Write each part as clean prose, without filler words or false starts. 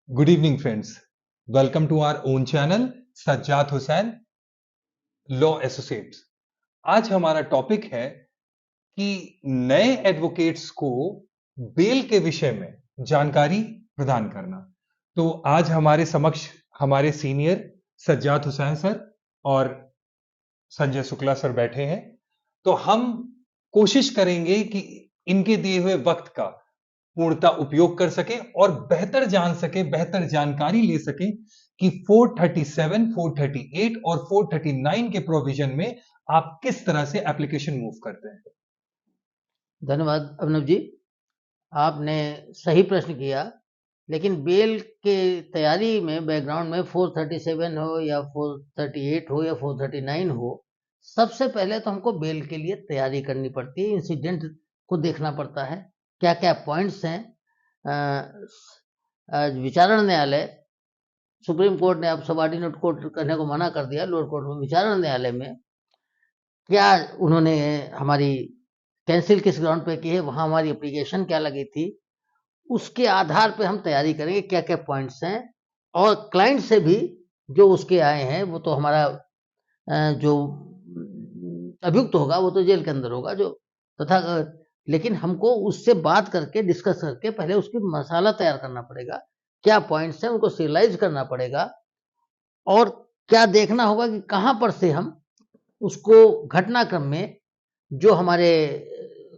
Good evening, friends. Welcome to our own channel, Sajjad Hussain law associates. आज हमारा topic है कि नए एडवोकेट्स को बेल के विषय में जानकारी प्रदान करना। तो आज हमारे समक्ष हमारे सीनियर सज्जाद हुसैन सर और संजय शुक्ला सर बैठे हैं। तो हम कोशिश करेंगे कि इनके दिए हुए वक्त का पूर्णता उपयोग कर सकें और बेहतर जान सकें, बेहतर जानकारी ले सकें कि 437, 438 और 439 के प्रोविजन में आप किस तरह से एप्लीकेशन मूव करते हैं। धन्यवाद अभिनव जी, आपने सही प्रश्न किया। लेकिन बेल के तैयारी में बैकग्राउंड में 437 हो या 438 हो या 439 हो, सबसे पहले तो हमको बेल के लिए तैयारी करनी पड़ती है। इंसिडेंट को देखना पड़ता है, क्या क्या पॉइंट्स हैं। विचारण न्यायालय, सुप्रीम कोर्ट ने अब सबऑर्डिनेट कोर्ट करने को मना कर दिया। लोअर कोर्ट में विचारण न्यायालय में क्या उन्होंने हमारी कैंसिल किस ग्राउंड पे की है, वहाँ हमारी एप्लीकेशन क्या लगी थी, उसके आधार पे हम तैयारी करेंगे क्या क्या पॉइंट्स हैं। और क्लाइंट से भी जो उसके आए हैं वो तो हमारा जो अभियुक्त होगा वो तो जेल के अंदर होगा जो तथा लेकिन हमको उससे बात करके डिस्कस करके पहले उसकी मसाला तैयार करना पड़ेगा, क्या पॉइंट्स हैं उनको सिरियलाइज करना पड़ेगा। और क्या देखना होगा कि कहाँ पर से हम उसको घटनाक्रम में जो हमारे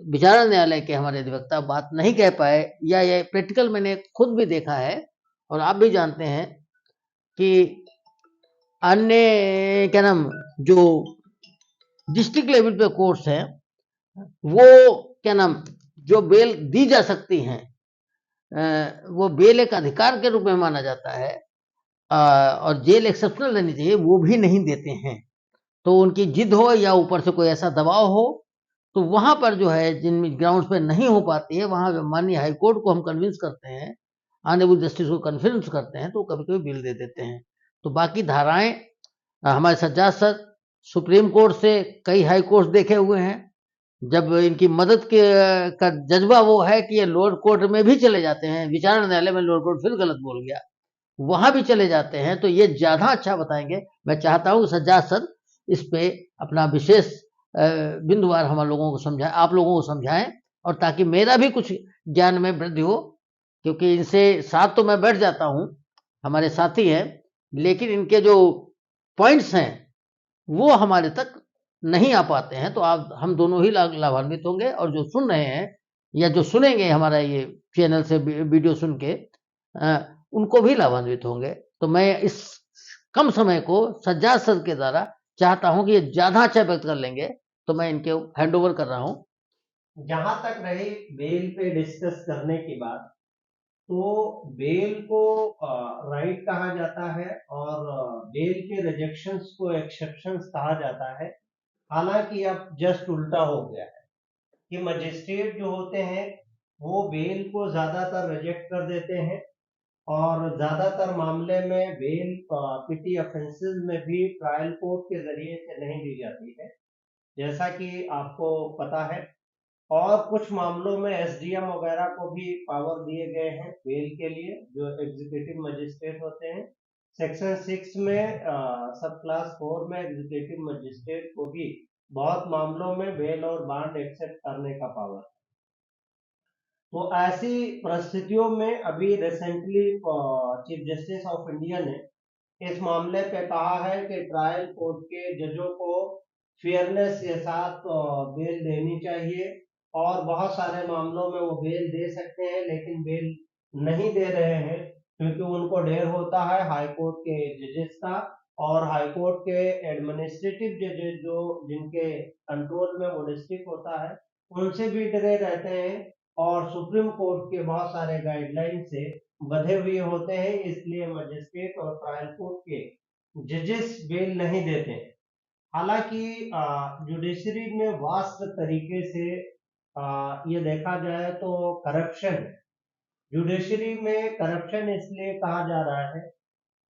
विचारण न्यायालय के हमारे अधिवक्ता बात नहीं कह पाए, या ये प्रैक्टिकल मैंने खुद भी देखा है और आप भी जानते हैं कि अन्य क्या नाम जो डिस्ट्रिक्ट लेवल पे कोर्ट्स हैं वो क्या नाम जो बेल दी जा सकती हैं, वो बेल एक अधिकार के रूप में माना जाता है और जेल एक्सेप्शनल रहनी चाहिए, वो भी नहीं देते हैं। तो उनकी जिद हो या ऊपर से कोई ऐसा दबाव हो तो वहां पर जो है जिन ग्राउंड्स पे नहीं हो पाती है वहां माननीय हाईकोर्ट को हम कन्विंस करते हैं, ऑनरेबल जस्टिस को कन्विंस करते हैं तो कभी कभी बिल दे देते हैं। तो बाकी धाराएं हमारे सज्जाद सर सुप्रीम कोर्ट से कई हाई कोर्ट देखे हुए हैं, जब इनकी मदद के का जज्बा वो है कि ये लोअर कोर्ट में भी चले जाते हैं, विचारण न्यायालय में लोअर कोर्ट फिर गलत बोल गया, वहां भी चले जाते हैं, तो ये ज्यादा अच्छा बताएंगे। मैं चाहता हूँ सज्जाद सर इस पे अपना विशेष बिंदुवार हम लोगों को समझाएं, आप लोगों को समझाएं, और ताकि मेरा भी कुछ ज्ञान में वृद्धि हो। क्योंकि इनसे साथ तो मैं बैठ जाता हूँ, हमारे साथी हैं, लेकिन इनके जो पॉइंट्स हैं वो हमारे तक नहीं आ पाते हैं। तो आप हम दोनों ही लाभान्वित होंगे, और जो सुन रहे हैं या जो सुनेंगे हमारा ये चैनल से वीडियो सुन के उनको भी लाभान्वित होंगे। तो मैं इस कम समय को सज्जाद सर के द्वारा चाहता हूं कि ये ज्यादा अच्छा व्यक्त कर लेंगे, तो मैं इनके हैंड ओवर कर रहा हूं। जहां तक रही बेल पे डिस्कस करने की बात, तो बेल को राइट कहा जाता है और बेल के रिजेक्शंस को एक्सेप्शंस कहा जाता है। हालांकि अब जस्ट उल्टा हो गया है कि मजिस्ट्रेट जो होते हैं वो बेल को ज्यादातर रिजेक्ट कर देते हैं, और ज्यादातर मामले में बेल पिटी ऑफेंसेस में भी ट्रायल कोर्ट के जरिए से नहीं दी जाती है, जैसा कि आपको पता है। और कुछ मामलों में एसडीएम वगैरह को भी पावर दिए गए हैं बेल के लिए, जो एग्जीक्यूटिव मजिस्ट्रेट होते हैं। सेक्शन 6 में सब क्लास 4 में एग्जीक्यूटिव मजिस्ट्रेट को भी बहुत मामलों में बेल और बांड एक्सेप्ट करने का पावर है। तो ऐसी परिस्थितियों में अभी recently chief justice of India ने इस मामले पे कहा है कि ट्रायल कोर्ट के जजों को फेयरनेस के साथ बेल देनी चाहिए, और बहुत सारे मामलों में वो बेल दे सकते हैं लेकिन बेल नहीं दे रहे हैं क्योंकि उनको ढेर होता है हाई कोर्ट के जजेस का, और हाई कोर्ट के एडमिनिस्ट्रेटिव जजेस जो जिनके कंट्रोल में वो डिस्ट्रिक्ट होता है उनसे भी डरे रहते हैं, और सुप्रीम कोर्ट के बहुत सारे गाइडलाइन से बंधे हुए होते हैं, इसलिए मजिस्ट्रेट और ट्रायल कोर्ट के जजेस बेल नहीं देते हैं। हालांकि जुडिशरी में वास्ट तरीके से ये देखा जाए तो करप्शन है। जुडिशरी में करप्शन इसलिए कहा जा रहा है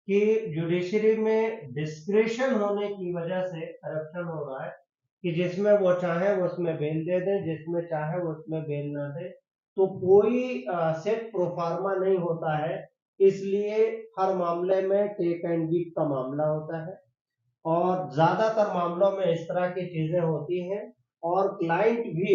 कि जुडिशरी में डिस्क्रिशन होने की वजह से करप्शन हो रहा है, कि जिसमें वो चाहे उसमें बेल दे दे, जिसमें चाहे उसमें बेल ना दे। तो कोई सेट प्रोफार्मा नहीं होता है इसलिए हर मामले में टेक एंड गिव का मामला होता है और ज्यादातर मामलों में इस तरह की चीजें होती हैं। और क्लाइंट भी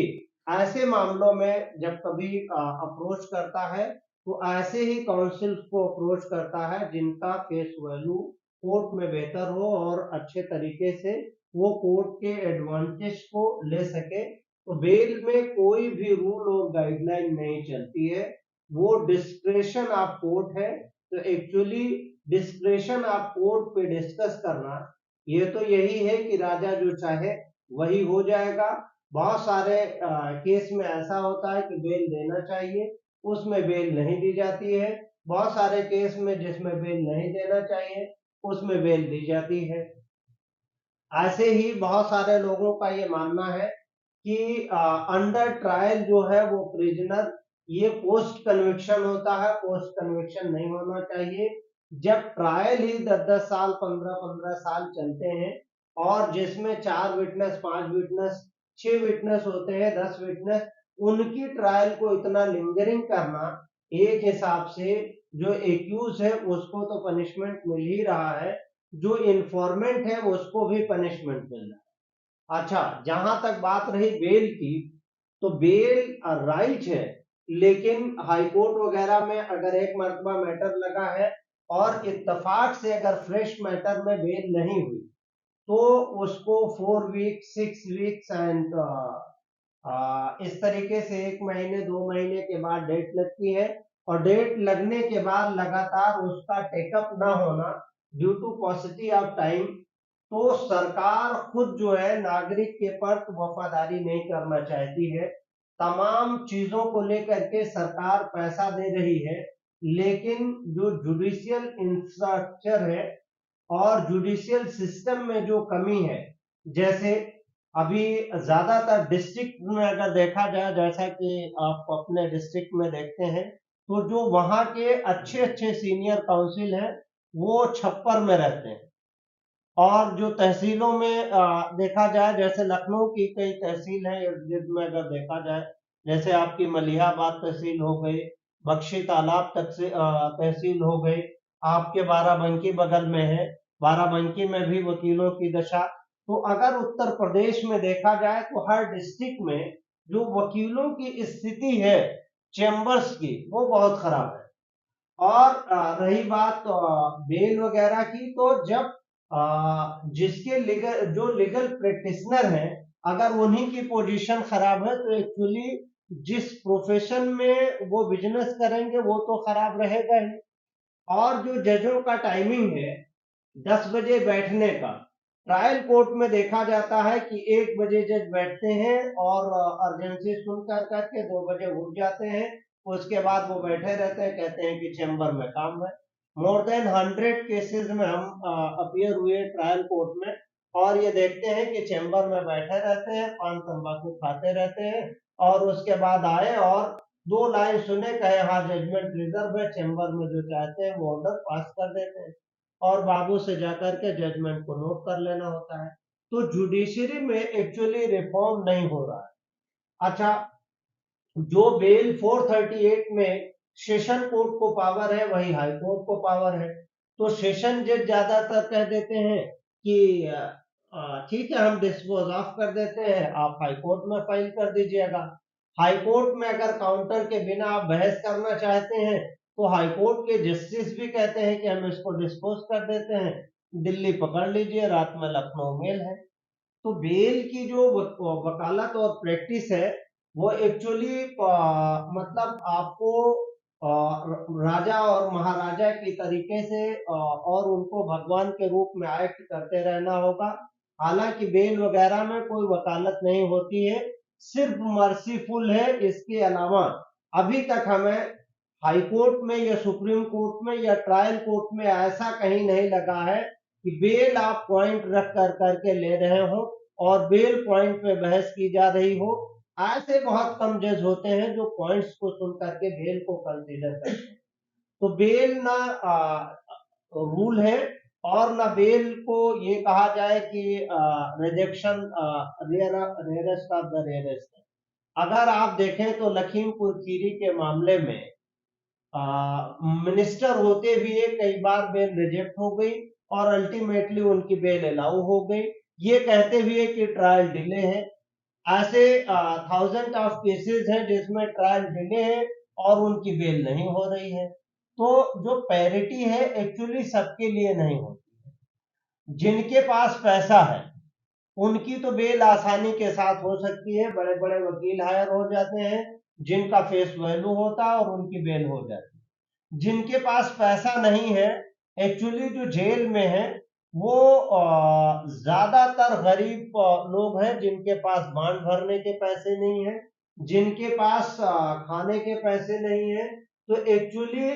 ऐसे मामलों में जब कभी अप्रोच करता है तो ऐसे ही काउंसिल को अप्रोच करता है जिनका फेस वैल्यू कोर्ट में बेहतर हो और अच्छे तरीके से वो कोर्ट के एडवांटेज को ले सके। तो बेल में कोई भी रूल और गाइडलाइन नहीं चलती है, वो डिस्क्रेशन ऑफ कोर्ट है। तो एक्चुअली डिस्क्रेशन ऑफ कोर्ट पे डिस्कस करना ये तो यही है कि राजा जो चाहे वही हो जाएगा। बहुत सारे केस में ऐसा होता है कि बेल देना चाहिए, उसमें बेल नहीं दी जाती है। बहुत सारे केस में जिसमें बेल नहीं देना चाहिए उसमें बेल दी जाती है। ऐसे ही बहुत सारे लोगों का ये मानना है कि अंडर ट्रायल जो है वो प्रिजनर ये पोस्ट कन्विक्शन होता है, पोस्ट कन्विक्शन नहीं होना चाहिए। जब ट्रायल ही 10-10 साल 15-15 साल चलते हैं और जिसमें 4 विटनेस 5 विटनेस 6 विटनेस होते हैं 10 विटनेस, उनकी ट्रायल को इतना लिंगरिंग करना एक हिसाब से जो एक्यूज है उसको तो पनिशमेंट मिल ही रहा है, जो इन्फॉर्मेंट है उसको भी पनिशमेंट मिल रहा है। अच्छा, जहां तक बात रही बेल की, तो बेल राइट है, लेकिन हाईकोर्ट वगैरह में अगर एक मर्तबा मैटर लगा है और इत्तेफाक से अगर फ्रेश मैटर में बेल नहीं हुई तो उसको 4 वीक 6 वीक्स एंड इस तरीके से 1 महीने 2 महीने के बाद डेट लगती है। और डेट लगने के बाद लगातार उसका टेकअप ना होना due to paucity of time, तो सरकार खुद जो है नागरिक के प्रति वफादारी नहीं करना चाहती है। तमाम चीजों को लेकर के सरकार पैसा दे रही है, लेकिन जो जुडिशियल इंफ्रास्ट्रक्चर है और जुडिशियल सिस्टम में जो कमी है, जैसे अभी ज्यादातर डिस्ट्रिक्ट में अगर देखा जाए, जैसा कि आप अपने डिस्ट्रिक्ट में देखते हैं, तो जो वहां के अच्छे अच्छे सीनियर काउंसिल हैं वो छप्पर में रहते हैं। और जो तहसीलों में देखा जाए, जैसे लखनऊ की कई तहसील है जिनमें अगर देखा जाए, जैसे आपकी मलिहाबाद तहसील हो गई, बख्शी तालाब तक से तहसील हो गई, आपके बाराबंकी बगल में है, बाराबंकी में भी वकीलों की दशा। तो अगर उत्तर प्रदेश में देखा जाए तो हर डिस्ट्रिक्ट में जो वकीलों की स्थिति है चेम्बर्स की, वो बहुत खराब है। और रही बात बेल वगैरह की, तो जब जिसके लीगल प्रैक्टिशनर हैं, अगर उन्हीं की पोजीशन खराब है तो एक्चुअली जिस प्रोफेशन में वो बिजनेस करेंगे वो तो खराब रहेगा ही। और जो जजों का टाइमिंग है 10 बजे बैठने का, ट्रायल कोर्ट में देखा जाता है कि 1 बजे जज बैठते हैं और अर्जेंसी सुन कर करके 2 बजे उठ जाते हैं। उसके बाद वो बैठे रहते हैं, कहते हैं कि चैम्बर में काम है। मोर देन 100 केसेस में हम अपीयर हुए ट्रायल कोर्ट में और ये देखते हैं कि चैम्बर में बैठे रहते हैं, पान तंबाकू खाते रहते हैं और उसके बाद आए और 2 लाइन सुने, कहे हाँ जजमेंट रिजर्व है, चैम्बर में जो चाहते हैं वो ऑर्डर पास कर देते हैं और बाबू से जाकर के जजमेंट को नोट कर लेना होता है। तो जुडिशरी में एक्चुअली रिफॉर्म नहीं हो रहा है। अच्छा, जो बेल 438 में सेशन कोर्ट को पावर है वही हाई कोर्ट को पावर है। तो सेशन जज ज्यादातर कह देते हैं कि ठीक है हम डिस्पोज ऑफ कर देते हैं, आप हाई कोर्ट में फाइल कर दीजिएगा। हाई कोर्ट में अगर काउंटर के बिना आप बहस करना चाहते हैं तो हाई कोर्ट के जस्टिस भी कहते हैं कि हम इसको डिस्पोज कर देते हैं, दिल्ली पकड़ लीजिए, रात में लखनऊ मेल है। तो बेल की जो वकालत और प्रैक्टिस है वो एक्चुअली मतलब आपको राजा और महाराजा की तरीके से और उनको भगवान के रूप में एक्ट करते रहना होगा। हालांकि बेल वगैरह में कोई वकालत नहीं होती है, सिर्फ मर्सीफुल है। इसके अलावा अभी तक हमें हाई कोर्ट में या सुप्रीम कोर्ट में या ट्रायल कोर्ट में ऐसा कहीं नहीं लगा है कि बेल आप पॉइंट रख कर करके ले रहे हो और बेल पॉइंट पे बहस की जा रही हो। ऐसे बहुत कम जज होते हैं जो पॉइंट्स को सुन करके बेल को कंसीडर करते हैं। तो बेल ना रूल है और ना बेल को ये कहा जाए कि rejection rarest of the rarest है। अगर आप देखें तो लखीमपुर खीरी के मामले में मिनिस्टर होते हुए कई बार बेल रिजेक्ट हो गई और अल्टीमेटली उनकी बेल अलाउ हो गई, ये कहते हुए कि ट्रायल डिले है। ऐसे थाउजेंड ऑफ केसेस हैं जिसमें ट्रायल डिले है और उनकी बेल नहीं हो रही है। तो जो पैरिटी है एक्चुअली सबके लिए नहीं होती है। जिनके पास पैसा है उनकी तो बेल आसानी के साथ हो सकती है, बड़े बड़े वकील हायर हो जाते हैं जिनका फेस वैल्यू होता है और उनकी बेल हो जाती है। जिनके पास पैसा नहीं है, एक्चुअली जो जेल में है वो ज्यादातर गरीब लोग हैं जिनके पास बांड भरने के पैसे नहीं है, जिनके पास खाने के पैसे नहीं है। तो एक्चुअली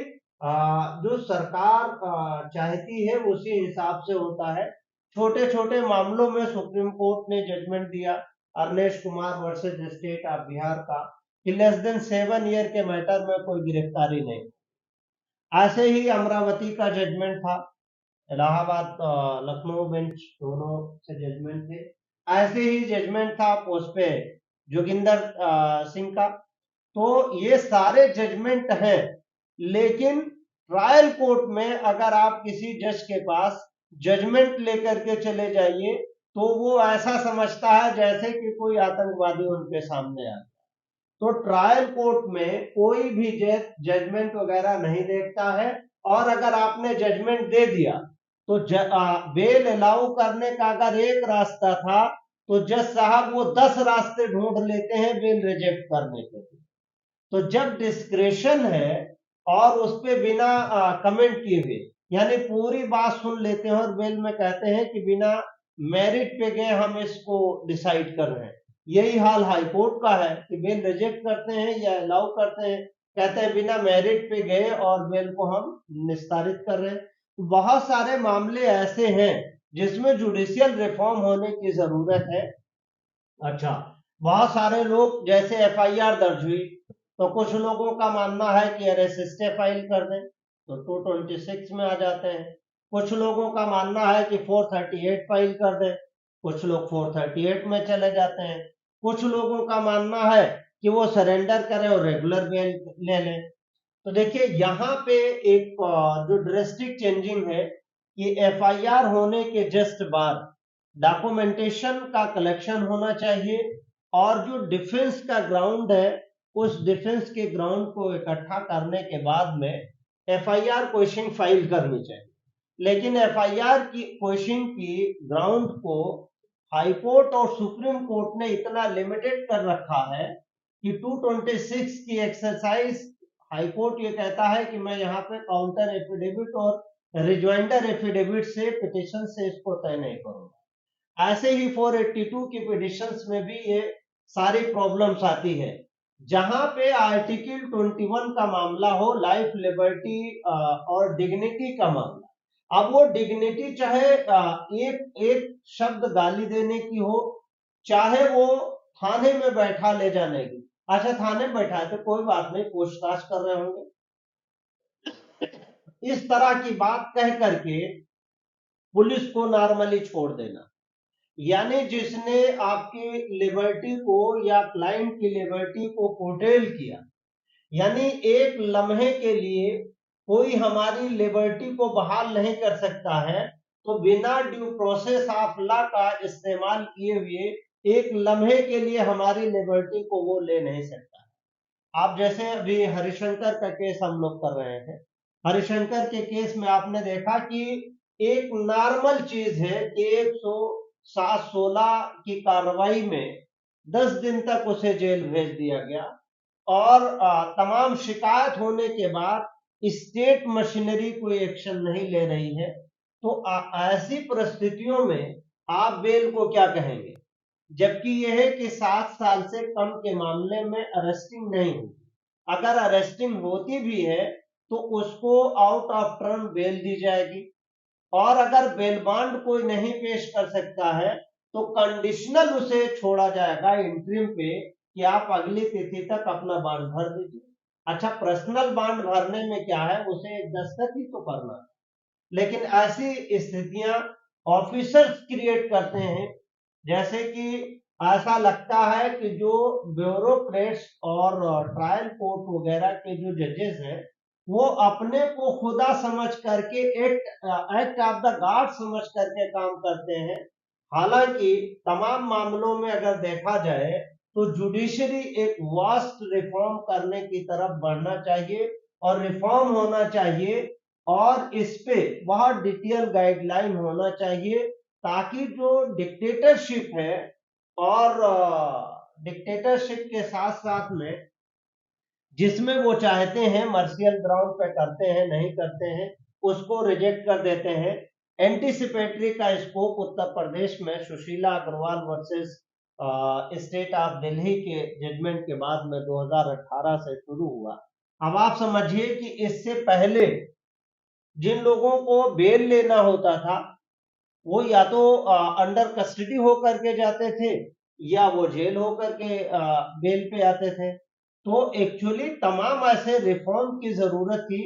जो सरकार चाहती है उसी हिसाब से होता है। छोटे छोटे मामलों में सुप्रीम कोर्ट ने जजमेंट दिया, Arnesh Kumar versus state of Bihar का, कि लेस देन 7 ईयर के मैटर में कोई गिरफ्तारी नहीं। ऐसे ही अमरावती का जजमेंट था, इलाहाबाद लखनऊ बेंच दोनों से जजमेंट थे। ऐसे ही जजमेंट था पोस्ट पे जोगिंदर सिंह का। तो ये सारे जजमेंट हैं, लेकिन ट्रायल कोर्ट में अगर आप किसी जज के पास जजमेंट लेकर के चले जाइए तो वो ऐसा समझता है जैसे कि कोई आतंकवादी उनके सामने आ। तो ट्रायल कोर्ट में कोई भी जज जजमेंट वगैरह नहीं देखता है, और अगर आपने जजमेंट दे दिया तो बेल अलाउ करने का अगर एक रास्ता था तो जज साहब वो 10 रास्ते ढूंढ लेते हैं बेल रिजेक्ट करने के लिए। तो जब डिस्क्रेशन है और उस पे बिना कमेंट किए हुए, यानी पूरी बात सुन लेते हैं और बेल में कहते हैं कि बिना मेरिट पे गए हम इसको डिसाइड कर रहे हैं। यही हाल हाई कोर्ट का है कि बेल रिजेक्ट करते हैं या अलाउ करते हैं, कहते हैं बिना मेरिट पे गए और बेल को हम निस्तारित कर रहे हैं। बहुत सारे मामले ऐसे हैं जिसमें जुडिशियल रिफॉर्म होने की जरूरत है। अच्छा, बहुत सारे लोग, जैसे एफआईआर दर्ज हुई तो कुछ लोगों का मानना है कि अरेस्ट फाइल कर दें तो 226 में आ जाते हैं। कुछ लोगों का मानना है कि 438 फाइल कर दें, कुछ लोग 438 में चले जाते हैं। कुछ लोगों का मानना है कि वो सरेंडर करें और रेगुलर बेल ले लें। तो देखिए यहाँ पे एक जो ड्रेस्टिक चेंजिंग है कि एफआईआर होने के जस्ट बाद डॉक्यूमेंटेशन का कलेक्शन होना चाहिए, और जो डिफेंस का ग्राउंड है उस डिफेंस के ग्राउंड को इकट्ठा करने के बाद में एफआईआर क्वेश्चन फाइल करनी चाहिए। लेकिन एफआईआर की क्वेश्चन की ग्राउंड को हाई कोर्ट और सुप्रीम कोर्ट ने इतना लिमिटेड कर रखा है कि 226 की एक्सरसाइज, हाई कोर्ट ये कहता है कि मैं यहाँ पे काउंटर एफिडेविट और रिजॉइंडर एफिडेविट से पिटिशन से इसको तय नहीं करूंगा। ऐसे ही 482 की पिटिशंस में भी ये सारी प्रॉब्लम्स आती है, जहां पे आर्टिकल 21 का मामला हो, लाइफ लिबर्टी और डिग्निटी का मामला। अब वो डिग्निटी चाहे एक एक शब्द गाली देने की हो, चाहे वो थाने में बैठा ले जाने की। अच्छा, थाने में बैठा है तो कोई बात नहीं, पूछताछ कर रहे होंगे, इस तरह की बात कह करके पुलिस को नॉर्मली छोड़ देना, यानी जिसने आपकी लिबर्टी को या क्लाइंट की लिबर्टी को कोटेल किया, यानी एक लम्हे के लिए कोई हमारी लिबर्टी को बहाल नहीं कर सकता है, तो बिना ड्यू प्रोसेस ऑफ लॉ का इस्तेमाल किए हुए एक लम्हे के लिए हमारी लिबर्टी को वो ले नहीं सकता। आप जैसे अभी हरिशंकर का केस हम लोग कर रहे हैं, हरिशंकर के केस में आपने देखा कि एक नॉर्मल चीज है कि 107-16 की कार्रवाई में 10 दिन तक उसे जेल भेज दिया गया, और तमाम शिकायत होने के बाद स्टेट मशीनरी कोई एक्शन नहीं ले रही है। तो ऐसी परिस्थितियों में आप बेल को क्या कहेंगे? जबकि यह है कि 7 साल से कम के मामले में अरेस्टिंग नहीं हुई। अगर अरेस्टिंग होती भी है तो उसको आउट ऑफ टर्म बेल दी जाएगी, और अगर बेल बांड कोई नहीं पेश कर सकता है तो कंडीशनल उसे छोड़ा जाएगा इंटरिम पे कि आप अगली तिथि तक अपना बांड भर दीजिए। अच्छा, पर्सनल बांड भरने में क्या है, उसे एक दस्तखत ही तो करना है। लेकिन ऐसी स्थितियां ऑफिसर्स क्रिएट करते हैं, जैसे कि ऐसा लगता है कि जो ब्यूरोक्रेट्स और ट्रायल कोर्ट वगैरह के जो जजेस हैं वो अपने को खुदा समझ करके एक्ट ऑफ द गॉड समझ करके काम करते हैं। हालांकि तमाम मामलों में अगर देखा जाए तो जुडिशरी एक वास्ट रिफॉर्म करने की तरफ बढ़ना चाहिए और रिफॉर्म होना चाहिए, और इस पे बहुत डिटेल गाइडलाइन होना चाहिए, ताकि जो डिक्टेटरशिप है और डिक्टेटरशिप के साथ साथ में जिसमें वो चाहते हैं मर्शियल ग्राउंड पे करते हैं, नहीं करते हैं, उसको रिजेक्ट कर देते हैं। एंटीसिपेटरी का स्कोप उत्तर प्रदेश में Sushila Agarwal versus state of Delhi के जजमेंट के बाद में 2018 से शुरू हुआ। अब आप समझिए कि इससे पहले जिन लोगों को बेल लेना होता था वो या तो अंडर कस्टडी होकर के जाते थे या वो जेल होकर के बेल पे आते थे। तो एक्चुअली तमाम ऐसे रिफॉर्म की जरूरत थी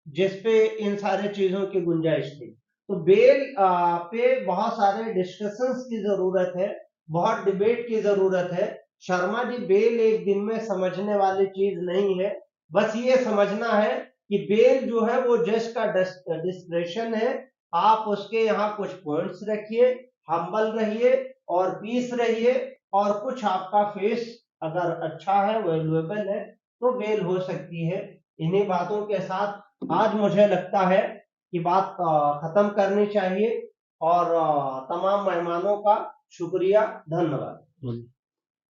जिसपे इन सारे चीजों की गुंजाइश थी। तो बेल पे बहुत सारे डिस्कशंस की जरूरत है, बहुत डिबेट की जरूरत है। शर्मा जी, बेल एक दिन में समझने वाली चीज नहीं है। बस ये समझना है कि बेल जो है वो जज का डिस्क्रेशन है। आप उसके यहाँ कुछ पॉइंट्स रखिए, हम्बल रहिए और पीस रहिए, और कुछ आपका फेस अगर अच्छा है, वैल्यूएबल है, तो बेल हो सकती है। इन्हीं बातों के साथ आज मुझे लगता है कि बात खत्म करनी चाहिए, और तमाम मेहमानों का शुक्रिया, धन्यवाद।